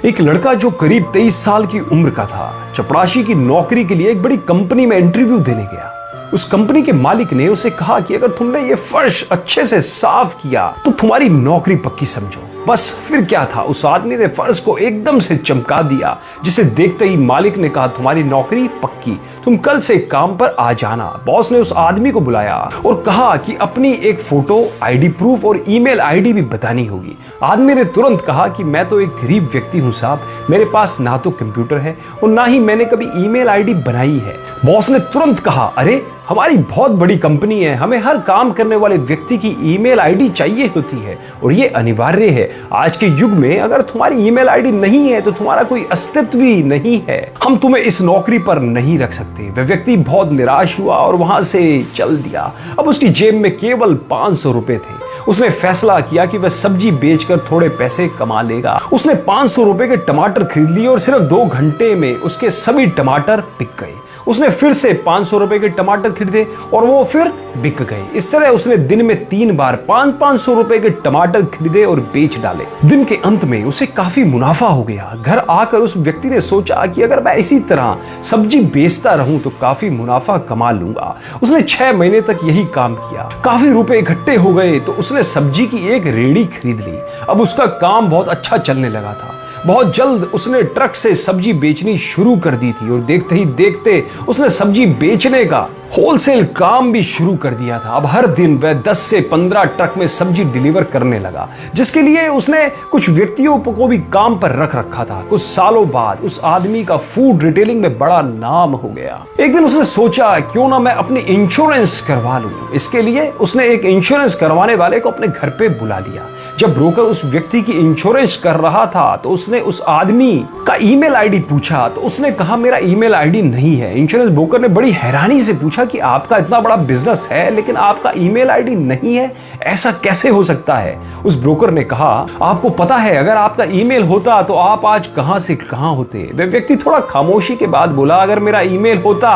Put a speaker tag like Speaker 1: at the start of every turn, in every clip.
Speaker 1: एक लड़का जो करीब 23 साल की उम्र का था, चपरासी की नौकरी के लिए एक बड़ी कंपनी में इंटरव्यू देने गया। उस कंपनी के मालिक ने उसे कहा कि अगर तुमने ये फर्श अच्छे से साफ किया तो तुम्हारी नौकरी पक्की समझो। बस फिर क्या था, उस आदमी ने फर्श को एकदम से चमका दिया, जिसे देखते ही मालिक ने कहा तुम्हारी नौकरी पक्की, तुम कल से काम पर आ जाना। बॉस ने उस आदमी को बुलाया और कहा कि अपनी एक फोटो, आईडी प्रूफ और ईमेल आईडी भी बतानी होगी। आदमी ने तुरंत कहा कि मैं तो एक गरीब व्यक्ति हूं साहब, मेरे पास ना तो कंप्यूटर है और ना ही मैंने कभी ईमेल आईडी बनाई है। बॉस ने तुरंत कहा, अरे हमारी बहुत बड़ी कंपनी है, हमें हर काम करने वाले व्यक्ति की ईमेल आईडी चाहिए होती है और ये अनिवार्य है। आज के युग में अगर तुम्हारी ईमेल आईडी नहीं है तो तुम्हारा कोई अस्तित्व ही नहीं है, हम तुम्हें इस नौकरी पर नहीं रख सकते। वह व्यक्ति बहुत निराश हुआ और वहां से चल दिया। अब उसकी जेब में केवल 500 रुपए थे। उसने फैसला किया कि वह सब्जी बेचकर थोड़े पैसे कमा लेगा। उसने 500 रुपए के टमाटर खरीद लिए और सिर्फ 2 घंटे में उसके सभी टमाटर बिक गए। उसने फिर से 500 रुपए के टमाटर खरीदे और वो फिर बिक गए। इस तरह उसने दिन में 3 बार 500 रुपए के टमाटर खरीदे और बेच डाले। दिन के अंत में उसे काफी मुनाफा हो गया। घर आकर उस व्यक्ति ने सोचा कि अगर मैं इसी तरह सब्जी बेचता रहूं तो काफी मुनाफा कमा लूंगा। उसने 6 महीने तक यही काम किया। काफी रुपए इकट्ठे हो गए तो उसने सब्जी की एक रेहड़ी खरीद ली। अब उसका काम बहुत अच्छा चलने लगा था। बहुत जल्द उसने ट्रक से सब्जी बेचनी शुरू कर दी थी और देखते ही देखते उसने सब्जी बेचने का होलसेल काम भी शुरू कर दिया था। अब हर दिन वह 10 से 15 ट्रक में सब्जी डिलीवर करने लगा, जिसके लिए उसने कुछ व्यक्तियों को भी काम पर रख रखा था। कुछ सालों बाद उस आदमी का फूड रिटेलिंग में बड़ा नाम हो गया। एक दिन उसने सोचा क्यों ना मैं अपनी इंश्योरेंस करवा लूं। इसके लिए उसने एक इंश्योरेंस करवाने वाले को अपने घर पे बुला लिया। जब ब्रोकर उस व्यक्ति की इंश्योरेंस कर रहा था तो उसने उस आदमी का ईमेल आईडी पूछा तो उसने कहा मेरा ईमेल आईडी नहीं है। इंश्योरेंस ब्रोकर ने बड़ी हैरानी से पूछा कि आपका इतना बड़ा बिजनेस है लेकिन आपका ईमेल आईडी नहीं है, ऐसा कैसे हो सकता है? उस ब्रोकर ने कहा आपको पता है अगर आपका ईमेल होता तो आप आज कहां से कहां होते। वह व्यक्ति थोड़ा खामोशी के बाद बोला अगर मेरा ईमेल होता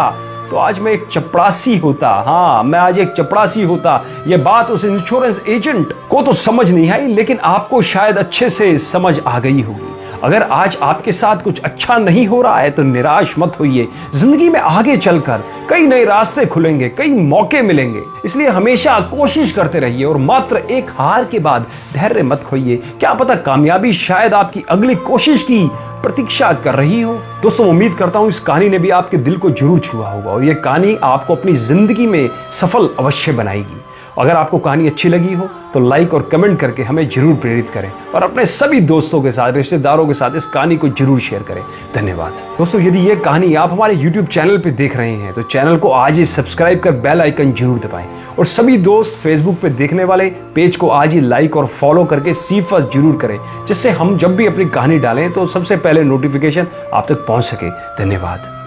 Speaker 1: तो आज मैं एक चपरासी होता। हाँ, मैं आज एक चपरासी होता। यह बात उस इंश्योरेंस एजेंट को तो समझ नहीं आई लेकिन आपको शायद अच्छे से समझ आ गई होगी। अगर आज आपके साथ कुछ अच्छा नहीं हो रहा है तो निराश मत होइए। जिंदगी में आगे चलकर कई नए रास्ते खुलेंगे, कई मौके मिलेंगे। इसलिए हमेशा कोशिश करते रहिए और मात्र एक हार के बाद धैर्य मत खोइए। क्या पता कामयाबी शायद आपकी अगली कोशिश की प्रतीक्षा कर रही हो। दोस्तों, उम्मीद करता हूं इस कहानी ने भी आपके दिल को जरूर छुआ होगा और यह कहानी आपको अपनी जिंदगी में सफल अवश्य बनाएगी। अगर आपको कहानी अच्छी लगी हो तो लाइक और कमेंट करके हमें जरूर प्रेरित करें और अपने सभी दोस्तों के साथ, रिश्तेदारों के साथ इस कहानी को जरूर शेयर करें। धन्यवाद। दोस्तों, यदि ये कहानी आप हमारे YouTube चैनल पे देख रहे हैं तो चैनल को आज ही सब्सक्राइब कर बेल आइकन जरूर दबाएं और सभी दोस्त फेसबुक पे देखने वाले पेज को आज ही लाइक और फॉलो करके सी फर्स्ट जरूर करें, जिससे हम जब भी अपनी कहानी डालें तो सबसे पहले नोटिफिकेशन आप तक पहुंच सके। धन्यवाद।